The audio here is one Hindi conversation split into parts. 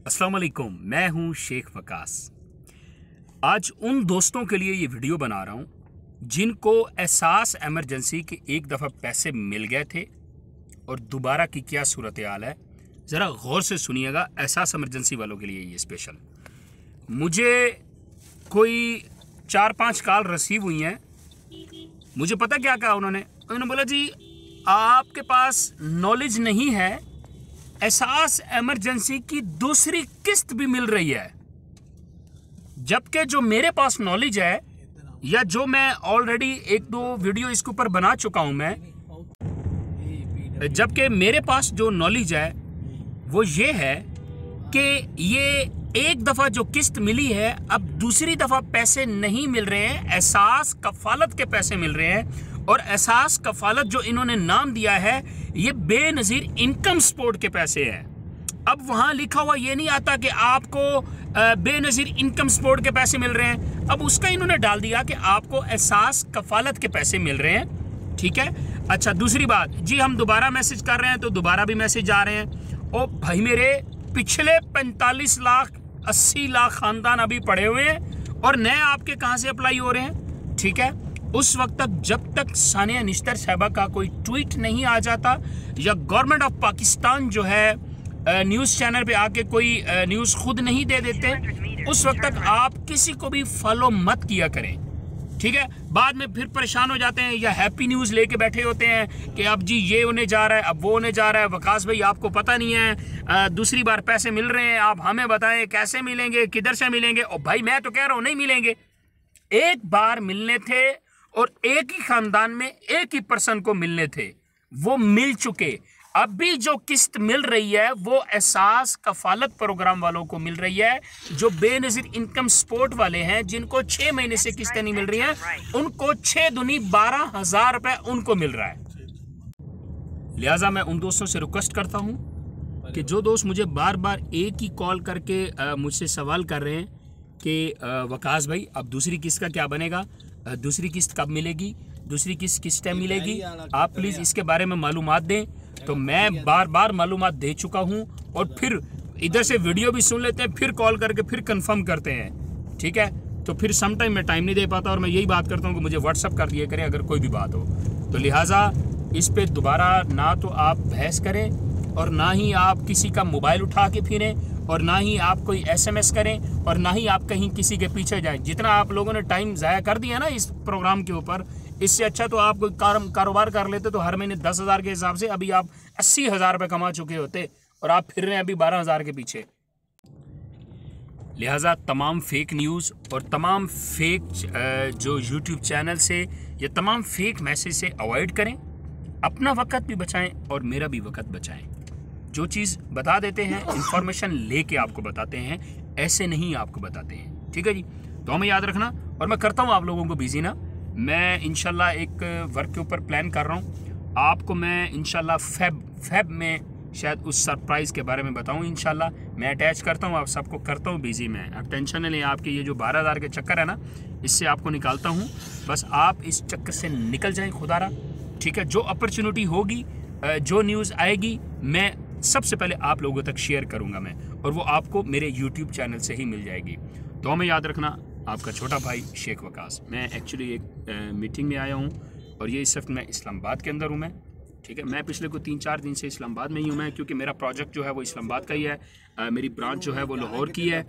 अस्सलाम वालेकुम, मैं हूं शेख वकास। आज उन दोस्तों के लिए ये वीडियो बना रहा हूं जिनको एहसास इमरजेंसी के एक दफ़ा पैसे मिल गए थे और दोबारा की क्या सूरत हाल है। ज़रा गौर से सुनिएगा, एहसास इमरजेंसी वालों के लिए ये स्पेशल। मुझे कोई 4-5 कॉल रिसीव हुई हैं। मुझे पता क्या कहा उन्होंने बोला जी आपके पास नॉलेज नहीं है, एहसास इमरजेंसी की दूसरी किस्त भी मिल रही है। जबकि जो मेरे पास नॉलेज है या जो मैं ऑलरेडी 1-2 वीडियो इसके ऊपर बना चुका हूं मैं, जबकि मेरे पास जो नॉलेज है वो ये है कि ये एक दफ़ा जो किस्त मिली है अब दूसरी दफ़ा पैसे नहीं मिल रहे हैं, एहसास कफालत के पैसे मिल रहे हैं। और एहसास कफालत जो इन्होंने नाम दिया है ये बेनज़ीर इनकम सपोर्ट के पैसे हैं। अब वहाँ लिखा हुआ ये नहीं आता कि आपको बेनज़ीर इनकम सपोर्ट के पैसे मिल रहे हैं, अब उसका इन्होंने डाल दिया कि आपको एहसास कफालत के पैसे मिल रहे हैं। ठीक है, अच्छा दूसरी बात जी, हम दोबारा मैसेज कर रहे हैं तो दोबारा भी मैसेज आ रहे हैं। ओ भाई मेरे, पिछले 45 लाख 80 लाख ख़ानदान अभी पड़े हुए हैं और नए आपके कहाँ से अप्लाई हो रहे हैं। ठीक है, उस वक्त तक जब तक सानिया निश्तर साहबा का कोई ट्वीट नहीं आ जाता या गवर्नमेंट ऑफ पाकिस्तान जो है न्यूज़ चैनल पे आके कोई न्यूज़ खुद नहीं दे देते, उस वक्त तक आप किसी को भी फॉलो मत किया करें। ठीक है, बाद में फिर परेशान हो जाते हैं या हैप्पी न्यूज़ लेके बैठे होते हैं कि अब जी ये होने जा रहा है, अब वो होने जा रहा है। वकास भाई आपको पता नहीं है, दूसरी बार पैसे मिल रहे हैं, आप हमें बताएं कैसे मिलेंगे, किधर से मिलेंगे। और भाई मैं तो कह रहा हूँ नहीं मिलेंगे। एक बार मिलने थे और एक ही खानदान में एक ही पर्सन को मिलने थे, वो मिल चुके। अभी जो किस्त मिल रही है वो एहसास कफालत प्रोग्राम वालों को मिल रही है, जो बेनज़ीर इनकम सपोर्ट वाले हैं जिनको 6 महीने से किस्तें नहीं मिल रही हैं, उनको 6 दूनी 12,000 रुपए उनको मिल रहा है। लिहाजा मैं उन दोस्तों से रिक्वेस्ट करता हूं कि जो दोस्त मुझे बार बार एक ही कॉल करके मुझसे सवाल कर रहे हैं कि वकास भाई अब दूसरी किस्त का क्या बनेगा, दूसरी किस्त कब मिलेगी, दूसरी किस्त किस टाइम मिलेगी, आप प्लीज़ इसके बारे में मालूमात दें। तो मैं बार बार मालूमात दे चुका हूं और फिर इधर से वीडियो भी सुन लेते हैं, फिर कॉल करके फिर कंफर्म करते हैं। ठीक है, तो फिर सम टाइम मैं टाइम नहीं दे पाता और मैं यही बात करता हूं कि मुझे व्हाट्सअप कर दिया करें अगर कोई भी बात हो। तो लिहाजा इस पर दोबारा ना तो आप बहस करें और ना ही आप किसी का मोबाइल उठा के फिरें और ना ही आप कोई SMS करें और ना ही आप कहीं किसी के पीछे जाएं। जितना आप लोगों ने टाइम ज़ाया कर दिया ना इस प्रोग्राम के ऊपर, इससे अच्छा तो आप कोई कारोबार कर लेते तो हर महीने 10,000 के हिसाब से अभी आप 80,000 रुपये कमा चुके होते और आप फिर रहे हैं अभी 12,000 के पीछे। लिहाजा तमाम फेक न्यूज़ और तमाम फेक जो YouTube चैनल से या तमाम फेक मैसेज से अवॉइड करें, अपना वक्त भी बचाएं और मेरा भी वक्त बचाएं। जो चीज़ बता देते हैं इंफॉर्मेशन लेके आपको बताते हैं, ऐसे नहीं आपको बताते हैं। ठीक है जी, तो हमें याद रखना। और मैं करता हूँ आप लोगों को बिजी ना, मैं इंशाल्लाह एक वर्क के ऊपर प्लान कर रहा हूँ, आपको मैं इंशाल्लाह फेब में शायद उस सरप्राइज़ के बारे में बताऊँ। इंशाल्लाह मैं अटैच करता हूँ, आप सबको करता हूँ बिजी में। आप टेंशन नहीं लें, आपके ये जो 12,000 के चक्कर है ना, इससे आपको निकालता हूँ। बस आप इस चक्कर से निकल जाएँ खुदारा। ठीक है, जो अपॉर्चुनिटी होगी, जो न्यूज़ आएगी, मैं सबसे पहले आप लोगों तक शेयर करूँगा मैं, और वो आपको मेरे YouTube चैनल से ही मिल जाएगी। तो हमें याद रखना, आपका छोटा भाई शेख वकास। मैं एक्चुअली एक मीटिंग में आया हूँ और ये इस वक्त मैं इस्लामाबाद के अंदर हूँ मैं। ठीक है, मैं पिछले को 3-4 दिन से इस्लामाबाद में ही हूँ मैं, क्योंकि मेरा प्रोजेक्ट जो है वो इस्लामाबाद का ही है। मेरी ब्रांच जो है वो लाहौर की है,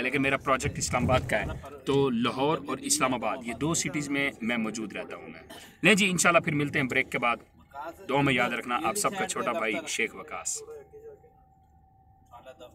लेकिन मेरा प्रोजेक्ट इस्लामाबाद का है। तो लाहौर और इस्लामाबाद ये 2 सिटीज़ में मैं मौजूद रहता हूँ मैं। नहीं जी, इंशाल्लाह फिर मिलते हैं ब्रेक के बाद। दुआ में याद रखना, आप सबका छोटा भाई शेख वकास।